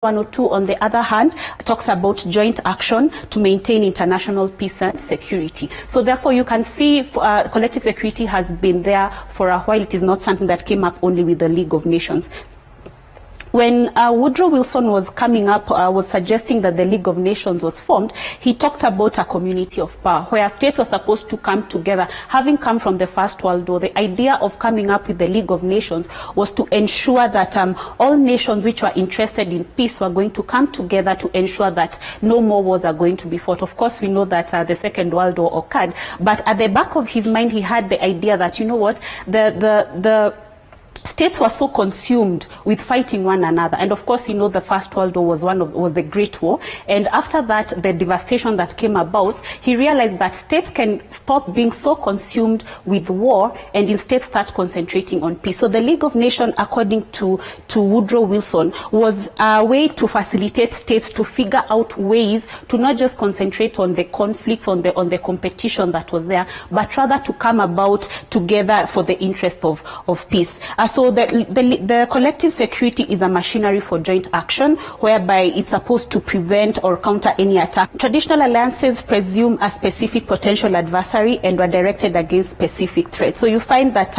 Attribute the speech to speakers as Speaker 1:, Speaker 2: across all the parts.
Speaker 1: 102, on the other hand, talks about joint action to maintain international peace and security. So therefore, you can see collective security has been there for a while. It is not something that came up only with the League of Nations. When Woodrow Wilson was coming up, was suggesting that the League of Nations was formed, he talked about a community of power, where states were supposed to come together. Having come from the First World War, the idea of coming up with the League of Nations was to ensure that all nations which were interested in peace were going to come together to ensure that no more wars are going to be fought. Of course, we know that the Second World War occurred, but at the back of his mind, he had the idea that, you know what, the states were so consumed with fighting one another, and of course, you know, the First World War was the Great War, and after that, the devastation that came about, he realized that states can stop being so consumed with war and instead start concentrating on peace. So the League of Nations, according to Woodrow Wilson, was a way to facilitate states to figure out ways to not just concentrate on the conflicts, on the competition that was there, but rather to come about together for the interest of peace. So the collective security is a machinery for joint action, whereby it's supposed to prevent or counter any attack. Traditional alliances presume a specific potential adversary and were directed against specific threats. So you find that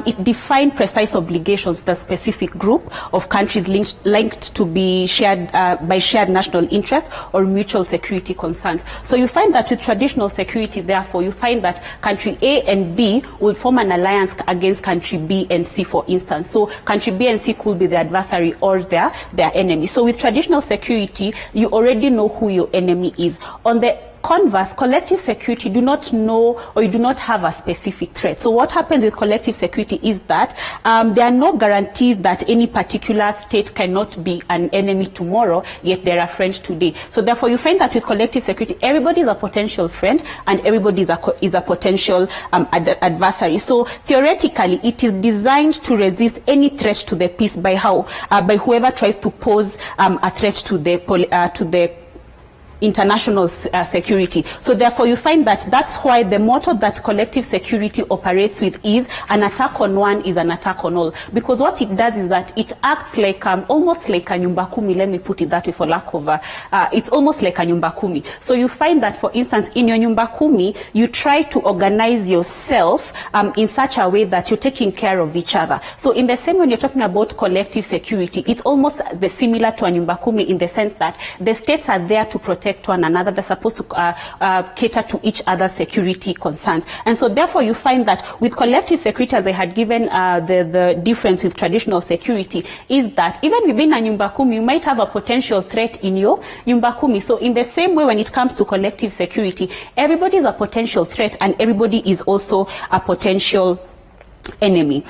Speaker 1: it defined precise obligations to a specific group of countries linked to be shared by shared national interest or mutual security concerns. So you find that with traditional security, therefore, you find that country A and B will form an alliance against country B and C, for instance. So country B and C could be the adversary or their enemy. So with traditional security, you already know who your enemy is. On the converse, collective security, do not know, or you do not have a specific threat. So what happens with collective security is that there are no guarantees that any particular state cannot be an enemy tomorrow, yet they're a friend today. So therefore, you find that with collective security, everybody is a potential friend and everybody is a potential adversary. So theoretically, it is designed to resist any threat to the peace by whoever tries to pose a threat to the international security. So therefore, you find that that's why the motto that collective security operates with is an attack on one is an attack on all. Because what it does is that it acts like almost like a nyumba kumi. Let me put it that way, for lack of it's almost like a nyumba kumi. So you find that, for instance, in your nyumba kumi, you try to organize yourself in such a way that you're taking care of each other. So in the same, when you're talking about collective security, it's almost similar to a nyumba kumi in the sense that the states are there to protect one another. They're supposed to cater to each other's security concerns. And so therefore, you find that with collective security, as I had given the difference with traditional security, is that even within a nyumba kumi, you might have a potential threat in your nyumba kumi. So in the same way, when it comes to collective security, everybody is a potential threat and everybody is also a potential enemy.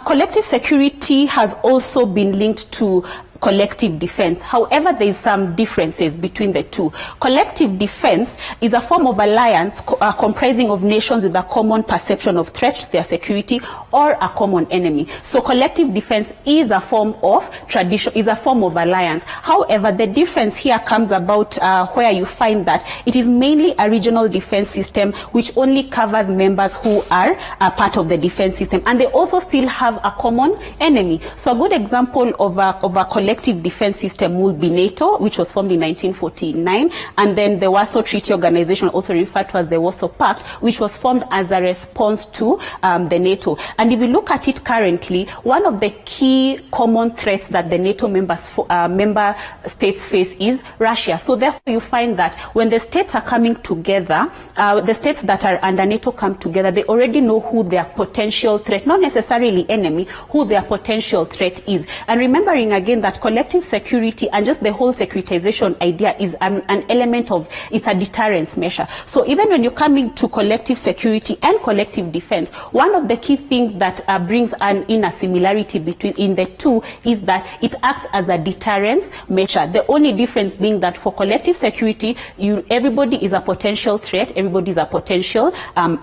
Speaker 1: Collective security has also been linked to collective defense. However, there is some differences between the two. Collective defense is a form of alliance comprising of nations with a common perception of threat to their security or a common enemy. So collective defense is a form of tradition, is a form of alliance. However, the difference here comes about where you find that it is mainly a regional defense system which only covers members who are a part of the defense system, and they also still have a common enemy. So a good example of a collective defense system would be NATO, which was formed in 1949, and then the Warsaw Treaty Organization, also referred to as the Warsaw Pact, which was formed as a response to the NATO. And if you look at it currently, one of the key common threats that the NATO member states face is Russia. So therefore, you find that when the states are coming together, the states that are under NATO come together, they already know who their potential threat, not necessarily enemy, who their potential threat is. And remembering again that collective security and just the whole securitization idea is an element of, it's a deterrence measure. So even when you're coming to collective security and collective defense, one of the key things that brings in a similarity in the two is that it acts as a deterrence measure. The only difference being that for collective security, everybody is a potential threat, everybody is a potential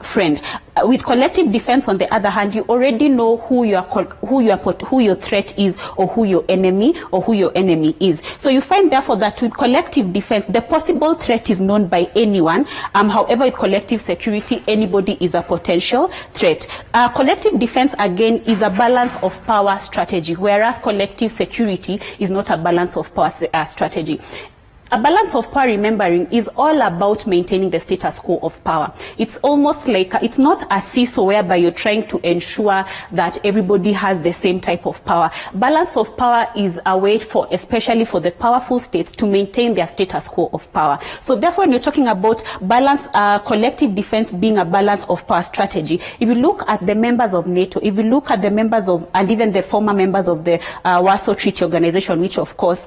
Speaker 1: friend. With collective defense, on the other hand, you already know who your threat is, or who your enemy is. So you find therefore that with collective defense, the possible threat is known by anyone. However, with collective security, anybody is a potential threat. Collective defense again is a balance of power strategy, whereas collective security is not a balance of power strategy. A balance of power, remembering, is all about maintaining the status quo of power. It's almost like, it's not a seesaw whereby you're trying to ensure that everybody has the same type of power. Balance of power is a way for, especially for the powerful states, to maintain their status quo of power. So therefore, when you're talking about balance, collective defense being a balance of power strategy, if you look at the members of NATO, if you look at the members of, and even the former members of the Warsaw Treaty Organization, which of course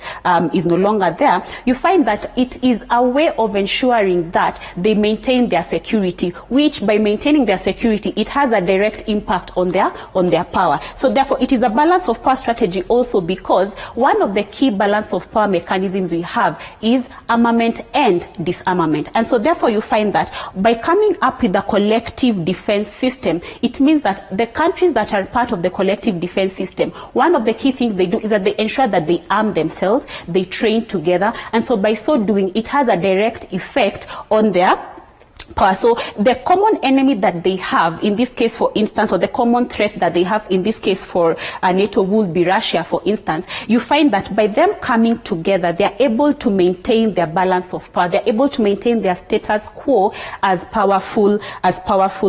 Speaker 1: is no longer there, you find that it is a way of ensuring that they maintain their security, which by maintaining their security, it has a direct impact on their power. So therefore, it is a balance of power strategy also, because one of the key balance of power mechanisms we have is armament and disarmament. And so therefore, you find that by coming up with a collective defense system, it means that the countries that are part of the collective defense system, one of the key things they do is that they ensure that they arm themselves, they train together, and so by so doing, it has a direct effect on their power. So the common enemy that they have in this case, for instance, or the common threat that they have in this case for NATO would be Russia, for instance. You find that by them coming together, they are able to maintain their balance of power. They're able to maintain their status quo as powerful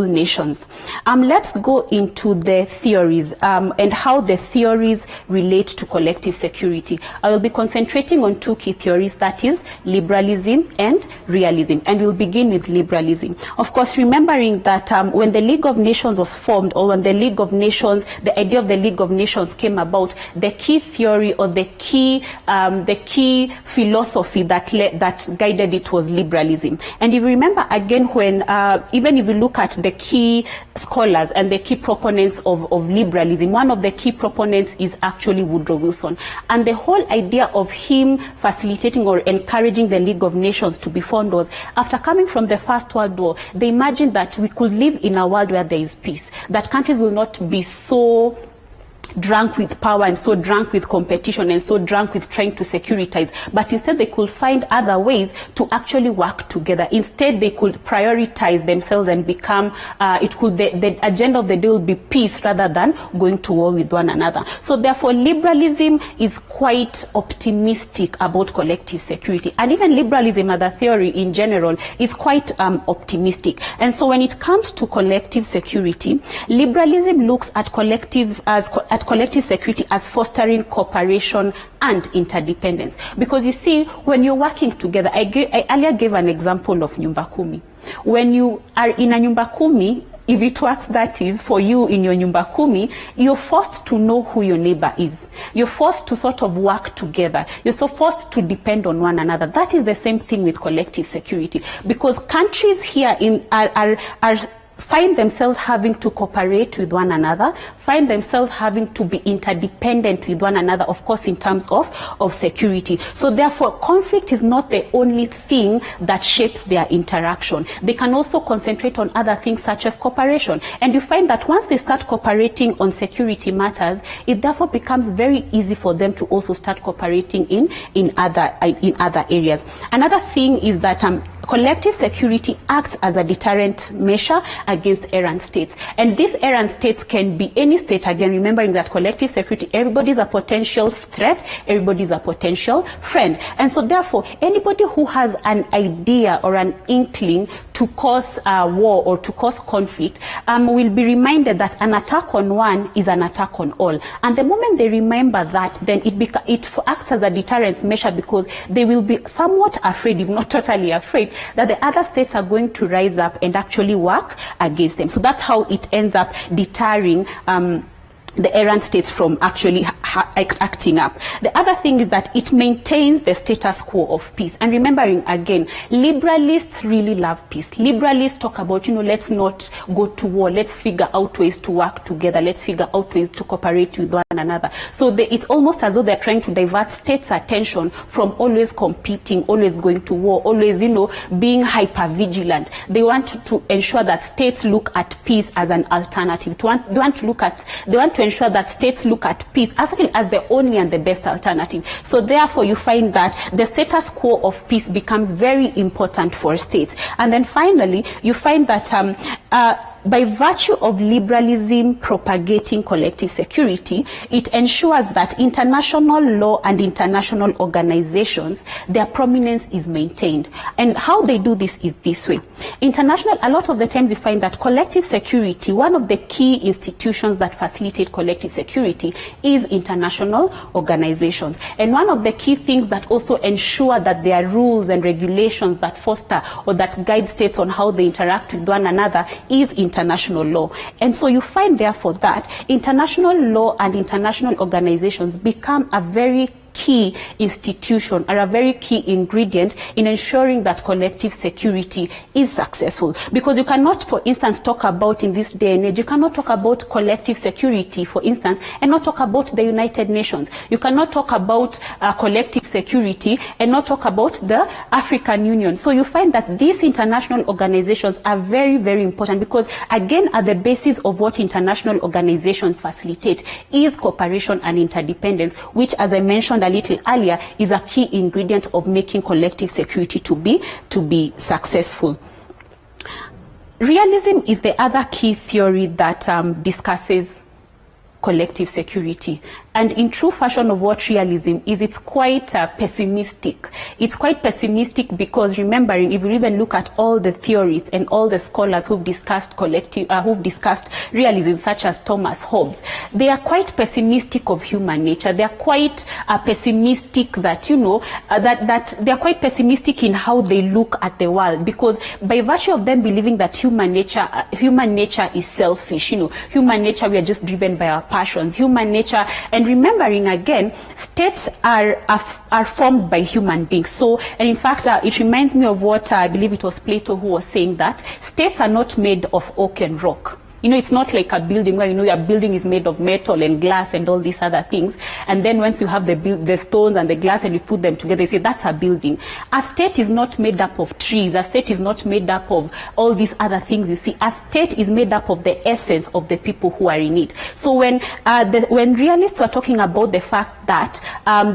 Speaker 1: nations. Let's go into the theories and how the theories relate to collective security. I will be concentrating on two key theories, that is liberalism and realism, and we'll begin with liberalism. Of course, remembering that when the League of Nations was formed, or when the League of Nations, the idea of the League of Nations came about, the key theory or the key philosophy that guided it was liberalism. And if you remember again, when even if you look at the key scholars and the key proponents of liberalism, one of the key proponents is actually Woodrow Wilson. And the whole idea of him facilitating or encouraging the League of Nations to be formed was, after coming from the First World War, they imagined that we could live in a world where there is peace, that countries will not be so drunk with power and so drunk with competition and so drunk with trying to securitize, but instead they could find other ways to actually work together. Instead, they could prioritize themselves and become, the agenda of the day will be peace rather than going to war with one another. So therefore, liberalism is quite optimistic about collective security. And even liberalism as a theory in general is quite optimistic. And so when it comes to collective security, liberalism looks at collective security as fostering cooperation and interdependence. Because you see, when you're working together, I earlier gave an example of nyumba kumi. When you are in a nyumba kumi, if it works, that is, for you in your nyumba kumi, you're forced to know who your neighbor is. You're forced to sort of work together. You're so forced to depend on one another. That is the same thing with collective security. Because countries here are find themselves having to cooperate with one another, find themselves having to be interdependent with one another, of course, in terms of security. So therefore, conflict is not the only thing that shapes their interaction. They can also concentrate on other things such as cooperation. And you find that once they start cooperating on security matters, it therefore becomes very easy for them to also start cooperating in other areas. Another thing is that collective security acts as a deterrent measure against errant states. And these errant states can be any state, again, remembering that collective security, everybody is a potential threat, everybody is a potential friend. And so therefore, anybody who has an idea or an inkling to cause war or to cause conflict will be reminded that an attack on one is an attack on all. And the moment they remember that, then it acts as a deterrence measure, because they will be somewhat afraid, if not totally afraid, that the other states are going to rise up and actually work against them. So that's how it ends up deterring the errant states from actually acting up. The other thing is that it maintains the status quo of peace. And remembering again, liberalists really love peace. Liberalists talk about, let's not go to war. Let's figure out ways to work together. Let's figure out ways to cooperate with one another. So it's almost as though they're trying to divert states' attention from always competing, always going to war, always, being hyper vigilant. They want to ensure that states look at peace as an alternative. They want to ensure that states look at peace as the only and the best alternative. So therefore you find that the status quo of peace becomes very important for states. And then finally you find that by virtue of liberalism propagating collective security, it ensures that international law and international organizations, their prominence is maintained. And how they do this is this way. A lot of the times you find that collective security, one of the key institutions that facilitate collective security is international organizations. And one of the key things that also ensure that there are rules and regulations that foster or that guide states on how they interact with one another is international law. And so you find therefore that international law and international organizations become a very key institution, are a very key ingredient in ensuring that collective security is successful. Because you cannot, for instance, talk about, in this day and age, you cannot talk about collective security, for instance, and not talk about the United Nations. You cannot talk about collective security and not talk about the African Union. So you find that these international organizations are very, very important because, again, at the basis of what international organizations facilitate is cooperation and interdependence, which, as I mentioned a little earlier, is a key ingredient of making collective security to be successful. Realism is the other key theory that discusses collective security. And in true fashion of what realism is, it's quite pessimistic. It's quite pessimistic because, remembering, if you even look at all the theories and all the scholars who've discussed realism, such as Thomas Hobbes, they are quite pessimistic of human nature. They are quite pessimistic that, that they are quite pessimistic in how they look at the world, because by virtue of them believing that human nature is selfish, human nature, we are just driven by our passions, human nature. And remembering again, states are formed by human beings. So, and in fact, it reminds me of what I believe it was Plato who was saying, that states are not made of oak and rock. It's not like a building where, your building is made of metal and glass and all these other things. And then once you have the stones and the glass and you put them together, you say that's a building. A state is not made up of trees. A state is not made up of all these other things you see. A state is made up of the essence of the people who are in it. So when realists were talking about the fact that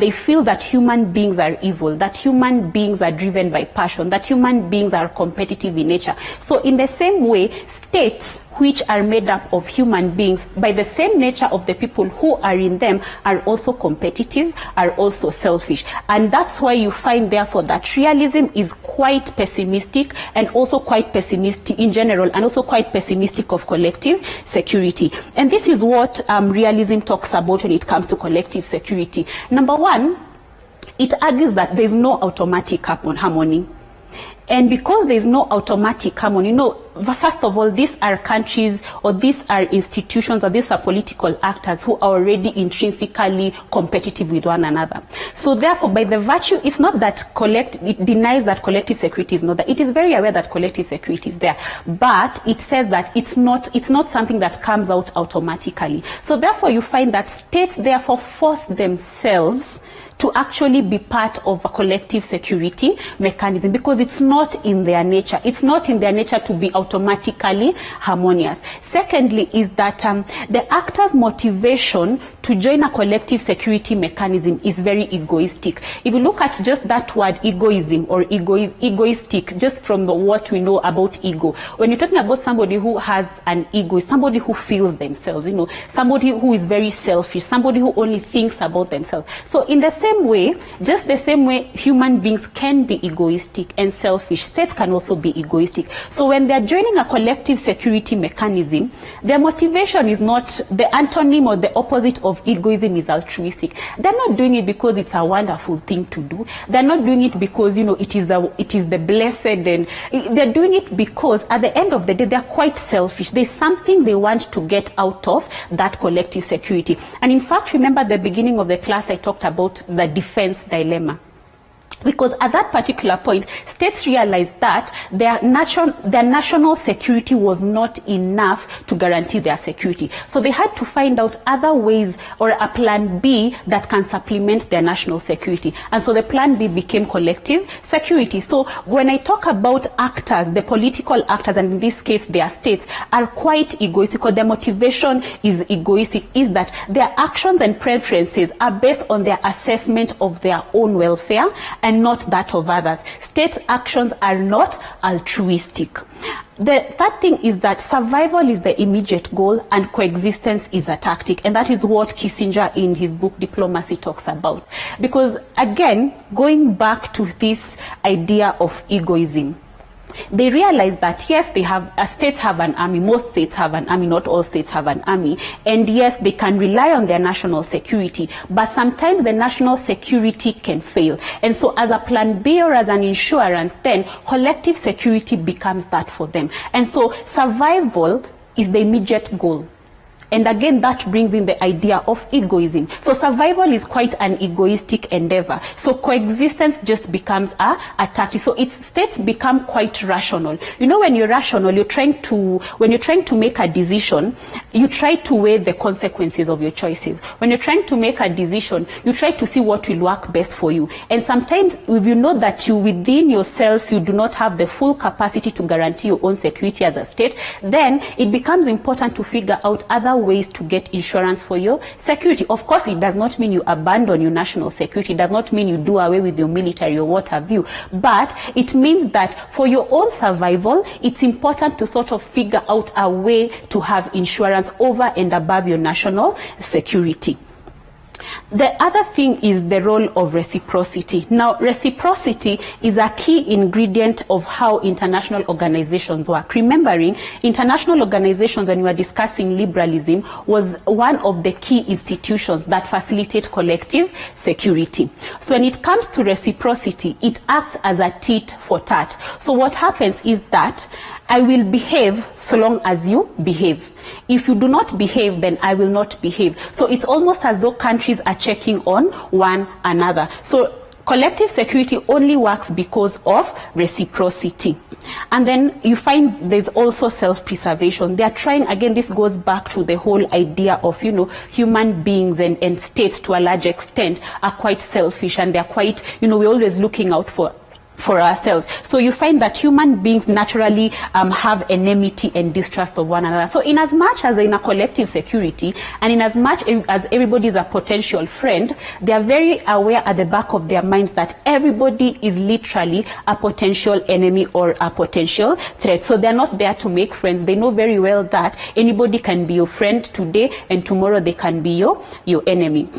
Speaker 1: they feel that human beings are evil, that human beings are driven by passion, that human beings are competitive in nature. So in the same way, states which are made up of human beings, by the same nature of the people who are in them, are also competitive, are also selfish. And that's why you find, therefore, that realism is quite pessimistic, and also quite pessimistic in general, and also quite pessimistic of collective security. And this is what realism talks about when it comes to collective security. Number one, it argues that there's no automatic harmony. And because there is no automatic harmony, first of all, these are countries, or these are institutions, or these are political actors who are already intrinsically competitive with one another. So therefore, by the virtue, it's not that it denies that collective security is not there. It is very aware that collective security is there, but it says that it's not something that comes out automatically. So therefore, you find that states therefore force themselves to actually be part of a collective security mechanism, because it's not in their nature. It's not in their nature to be automatically harmonious. Secondly, is that the actor's motivation to join a collective security mechanism is very egoistic. If you look at just that word egoism, or egoistic, just from what we know about ego, when you're talking about somebody who has an ego, somebody who feels themselves, somebody who is very selfish, somebody who only thinks about themselves. So in the same way, just the same way human beings can be egoistic and selfish, states can also be egoistic. So when they're joining a collective security mechanism, their motivation is not the antonym or the opposite of of egoism is altruistic. They're not doing it because it's a wonderful thing to do. They're not doing it because, you know, it is the blessed, and they're doing it because at the end of the day, they're quite selfish. There's something they want to get out of that collective security. And in fact, remember at the beginning of the class, I talked about the defense dilemma. Because at that particular point, states realized that their national security was not enough to guarantee their security. So they had to find out other ways, or a plan B that can supplement their national security. And so the plan B became collective security. So when I talk about actors, the political actors, and in this case their states, are quite egoistical. Their motivation is egoistic, is that their actions and preferences are based on their assessment of their own welfare and not that of others. State actions are not altruistic. The third thing is that survival is the immediate goal and coexistence is a tactic. And that is what Kissinger in his book Diplomacy talks about. Because again, going back to this idea of egoism, they realize that yes, states have an army. Most states have an army, not all states have an army. And yes, they can rely on their national security, but sometimes the national security can fail. And so as a plan B or as an insurance, then collective security becomes that for them. And so survival is the immediate goal. And again, that brings in the idea of egoism. So survival is quite an egoistic endeavor. So coexistence just becomes a tactic. So states become quite rational. You know, when you're rational, when you're trying to make a decision, you try to weigh the consequences of your choices. When you're trying to make a decision, you try to see what will work best for you. And sometimes if you know that within yourself, you do not have the full capacity to guarantee your own security as a state, then it becomes important to figure out other ways to get insurance for your security. Of course, it does not mean you abandon your national security. It does not mean you do away with your military or what have you. But it means that for your own survival, it's important to sort of figure out a way to have insurance over and above your national security. The other thing is the role of reciprocity. Now, reciprocity is a key ingredient of how international organizations work. Remembering, international organizations, when we were discussing liberalism, was one of the key institutions that facilitate collective security. So when it comes to reciprocity, it acts as a tit for tat. So what happens is that I will behave so long as you behave. If you do not behave, then I will not behave. So it's almost as though countries are checking on one another. So collective security only works because of reciprocity. And then you find there's also self-preservation. They are trying, again, this goes back to the whole idea of, you know, human beings and states to a large extent are quite selfish, and they're quite, you know, we're always looking out for ourselves. So you find that human beings naturally have enmity and distrust of one another. So in as much as they're in a collective security, and in as much as everybody is a potential friend, they are very aware at the back of their minds that everybody is literally a potential enemy or a potential threat. So they're not there to make friends. They know very well that anybody can be your friend today, and tomorrow they can be your enemy.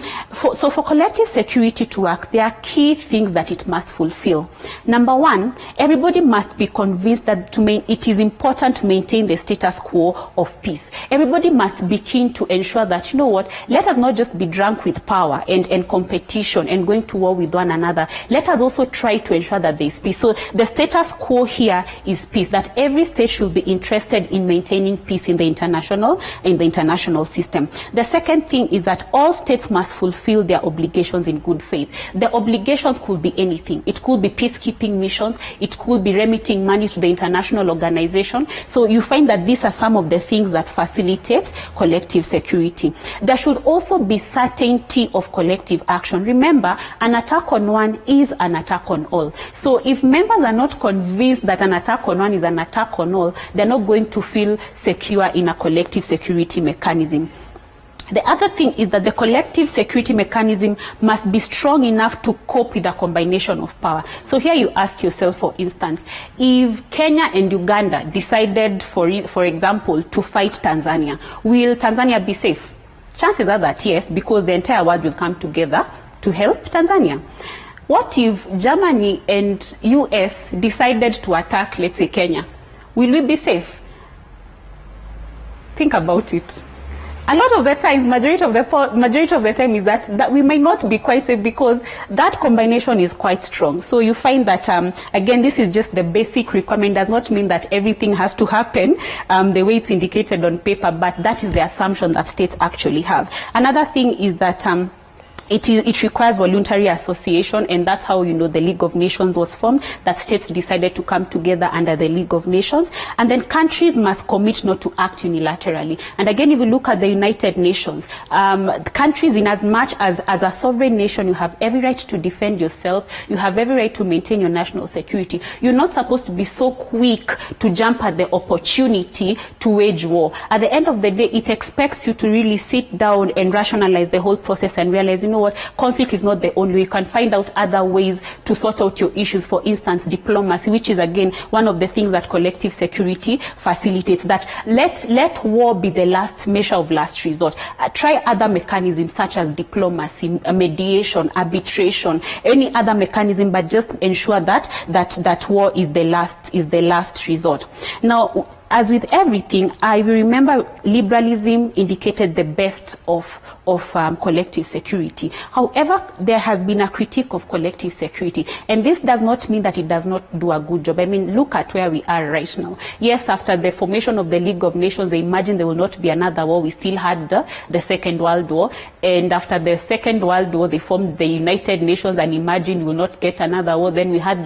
Speaker 1: So for collective security to work, there are key things that it must fulfill. Number one, everybody must be convinced that it is important to maintain the status quo of peace. Everybody must be keen to ensure that, you know what, let us not just be drunk with power and competition and going to war with one another. Let us also try to ensure that there is peace. So the status quo here is peace, that every state should be interested in maintaining peace in the international system. The second thing is that all states must fulfill their obligations in good faith. The obligations could be anything. It could be peacekeeping missions, it could be remitting money to the international organization. So you find that these are some of the things that facilitate collective security. There should also be certainty of collective action. Remember, an attack on one is an attack on all. So if members are not convinced that an attack on one is an attack on all, they're not going to feel secure in a collective security mechanism. The other thing is that the collective security mechanism must be strong enough to cope with a combination of power. So here you ask yourself, for instance, if Kenya and Uganda decided, for example, to fight Tanzania, will Tanzania be safe? Chances are that yes, because the entire world will come together to help Tanzania. What if Germany and US decided to attack, let's say, Kenya? Will we be safe? Think about it. A lot of the times, majority of the time is that we might not be quite safe because that combination is quite strong. So you find that, again, this is just the basic requirement. Does not mean that everything has to happen the way it's indicated on paper, but that is the assumption that states actually have. Another thing is that it requires voluntary association, and that's how, the League of Nations was formed, that states decided to come together under the League of Nations. And then countries must commit not to act unilaterally. And again, if you look at the United Nations, countries, in as much as a sovereign nation, you have every right to defend yourself, you have every right to maintain your national security. You're not supposed to be so quick to jump at the opportunity to wage war. At the end of the day, it expects you to really sit down and rationalize the whole process and realize, what, conflict is not the only way. You can find out other ways to sort out your issues. For instance, diplomacy, which is again one of the things that collective security facilitates. That let war be the last measure of last resort. Try other mechanisms such as diplomacy, mediation, arbitration, any other mechanism, but just ensure that war is the last resort. Now, as with everything, I remember liberalism indicated the best of collective security. However, there has been a critique of collective security, and this does not mean that it does not do a good job. I mean, look at where we are right now. Yes, after the formation of the League of Nations, they imagined there will not be another war. We still had the Second World War, and after the Second World War, they formed the United Nations and imagined we will not get another war. Then we had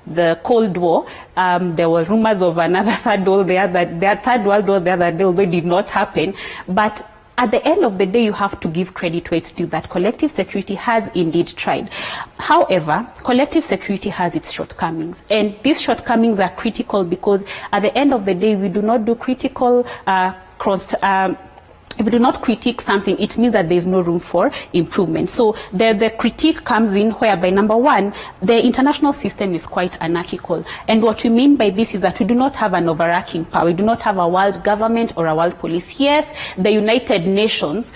Speaker 1: the Cold War. There were rumors of another third world there, that third world war the other day, although it did not happen. But at the end of the day, you have to give credit where it's due, that collective security has indeed tried. However, collective security has its shortcomings, and these shortcomings are critical because at the end of the day, we do not do critical if we do not critique something, it means that there is no room for improvement. So the critique comes in whereby, number one, the international system is quite anarchical. And what we mean by this is that we do not have an overarching power. We do not have a world government or a world police. Yes, the United Nations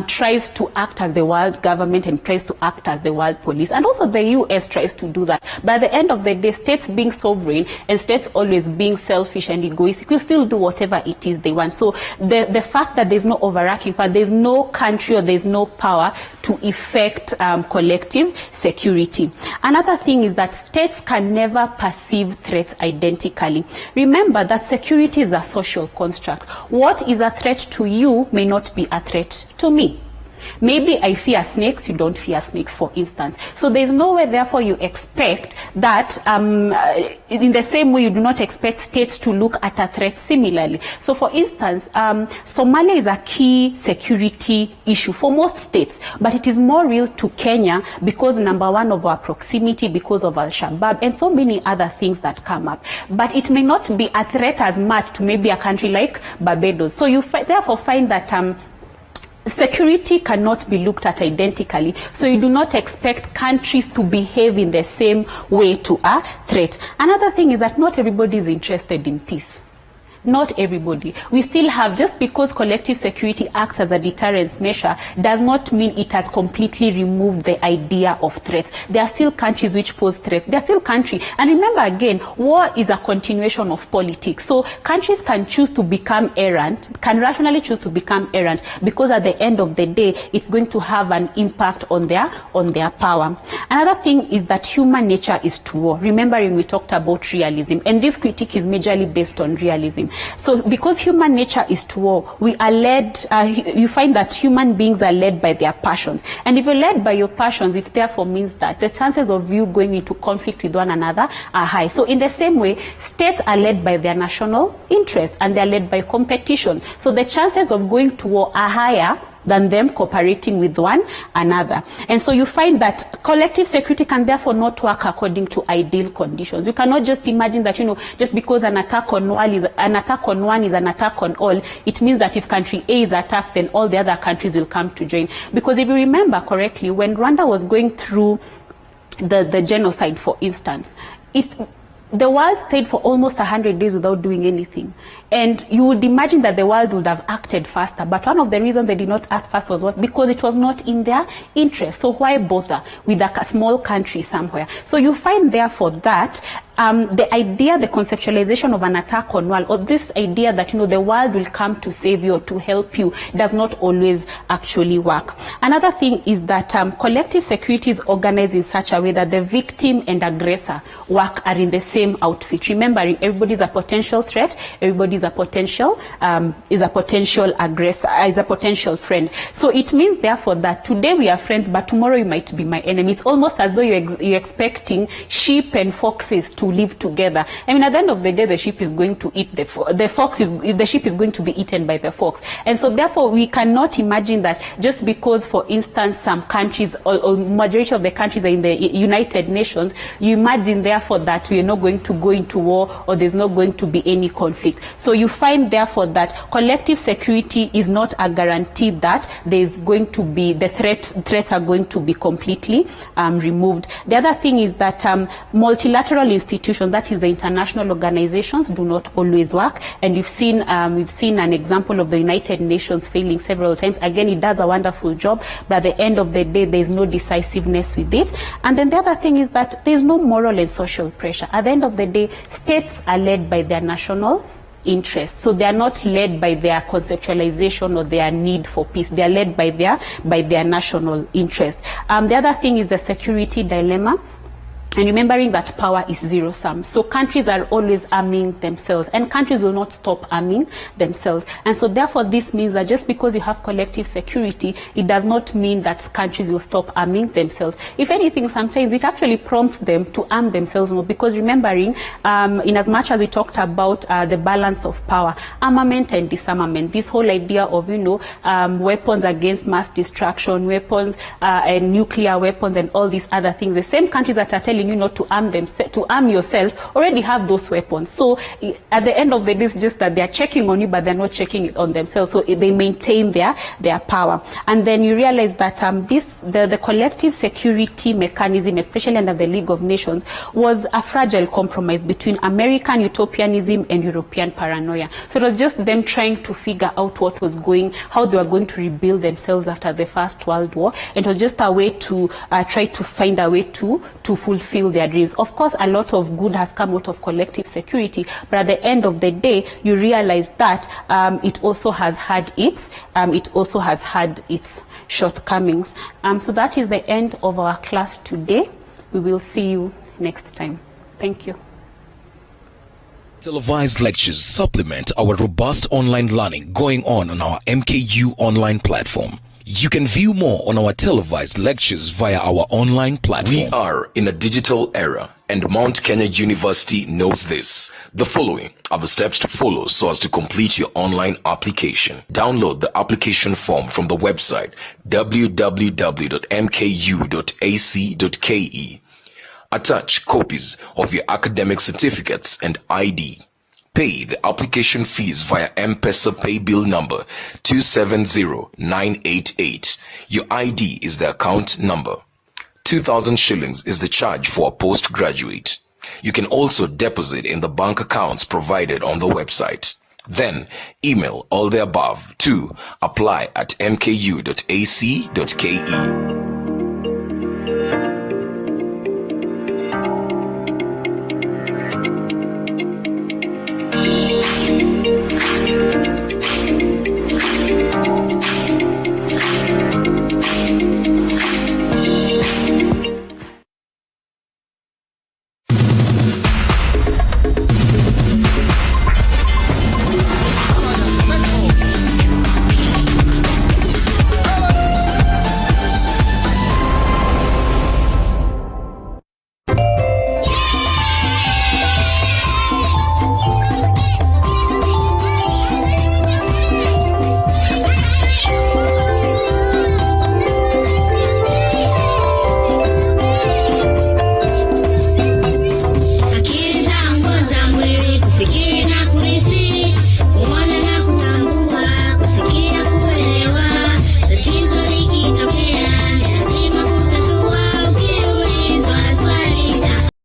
Speaker 1: tries to act as the world government and tries to act as the world police. And also the US tries to do that. But at the end of the day, states being sovereign and states always being selfish and egoistic will still do whatever it is they want. So the fact that there's no overarching power, there's no country or there's no power to effect collective security. Another thing is that states can never perceive threats identically. Remember that security is a social construct. What is a threat to you may not be a threat to me. Maybe I fear snakes, you don't fear snakes, for instance. So there's no way, therefore, you expect that in the same way you do not expect states to look at a threat similarly. So for instance, Somalia is a key security issue for most states, but it is more real to Kenya because, number one, of our proximity, because of Al-Shabaab, and so many other things that come up. But it may not be a threat as much to maybe a country like Barbados. So you therefore find that security cannot be looked at identically, so you do not expect countries to behave in the same way to a threat. Another thing is that not everybody is interested in peace. Not everybody. We still have, just because collective security acts as a deterrence measure does not mean it has completely removed the idea of threats. There are still countries which pose threats. There are still countries. And remember again, war is a continuation of politics. So countries can choose to become errant, can rationally choose to become errant, because at the end of the day, it's going to have an impact on their power. Another thing is that human nature is to war. Remembering we talked about realism, and this critique is majorly based on realism. So because human nature is to war, we are led, you find that human beings are led by their passions. And if you're led by your passions, it therefore means that the chances of you going into conflict with one another are high. So in the same way, states are led by their national interest and they're led by competition. So the chances of going to war are higher than them cooperating with one another. And so you find that collective security can therefore not work according to ideal conditions. You cannot just imagine that, just because an attack on one is an attack on all, it means that if country A is attacked, then all the other countries will come to join. Because if you remember correctly, when Rwanda was going through the genocide, for instance, the world stayed for almost 100 days without doing anything. And you would imagine that the world would have acted faster. But one of the reasons they did not act fast was what? Because it was not in their interest. So why bother with a small country somewhere? So you find, therefore, that the idea, the conceptualization of an attack on world, or this idea that, the world will come to save you or to help you, does not always actually work. Another thing is that collective security is organized in such a way that the victim and aggressor are in the same outfit. Remembering, everybody is a potential threat, everybody is a potential aggressor, is a potential friend. So it means, therefore, that today we are friends, but tomorrow you might be my enemy. It's almost as though you're expecting sheep and foxes to live together. I mean, at the end of the day, the sheep is going to eat the sheep is going to be eaten by the fox. And so therefore we cannot imagine that just because, for instance, some countries or majority of the countries are in the United Nations, you imagine therefore that we are not going to go into war or there's not going to be any conflict. So you find therefore that collective security is not a guarantee that there's going to be the threats are going to be completely removed. The other thing is that multilateral institutions, that is the international organizations, do not always work, and we've seen an example of the United Nations failing several times. Again, it does a wonderful job, but at the end of the day, there's no decisiveness with it. And then the other thing is that there's no moral and social pressure. At the end of the day, states are led by their national interests. So they are not led by their conceptualization or their need for peace. They are led by their national interest. The other thing is the security dilemma. And remembering that power is zero-sum. So countries are always arming themselves, and countries will not stop arming themselves. And so therefore this means that just because you have collective security, it does not mean that countries will stop arming themselves. If anything, sometimes it actually prompts them to arm themselves more, because remembering, in as much as we talked about the balance of power, armament and disarmament, this whole idea of, weapons against mass destruction, weapons and nuclear weapons and all these other things, the same countries that are telling you not to arm yourself already have those weapons. So at the end of the day, it's just that they're checking on you, but they're not checking it on themselves. So they maintain their power. And then you realize that the collective security mechanism, especially under the League of Nations, was a fragile compromise between American utopianism and European paranoia. So it was just them trying to figure out how they were going to rebuild themselves after the First World War. It was just a way to try to find a way to fulfill their dreams. Of course, a lot of good has come out of collective security, but at the end of the day, you realize that it also has had its shortcomings. So that is the end of our class today. We will see you next time. Thank you.
Speaker 2: Televised lectures supplement our robust online learning going on our MKU online platform. You can view more on our televised lectures via our online platform. We are in a digital era, and Mount Kenya University knows this. The following are the steps to follow so as to complete your online application. Download the application form from the website www.mku.ac.ke. Attach copies of your academic certificates and ID. Pay the application fees via M-Pesa pay bill number 270988. Your ID is the account number. 2,000 shillings is the charge for a postgraduate. You can also deposit in the bank accounts provided on the website. Then email all the above to apply@mku.ac.ke.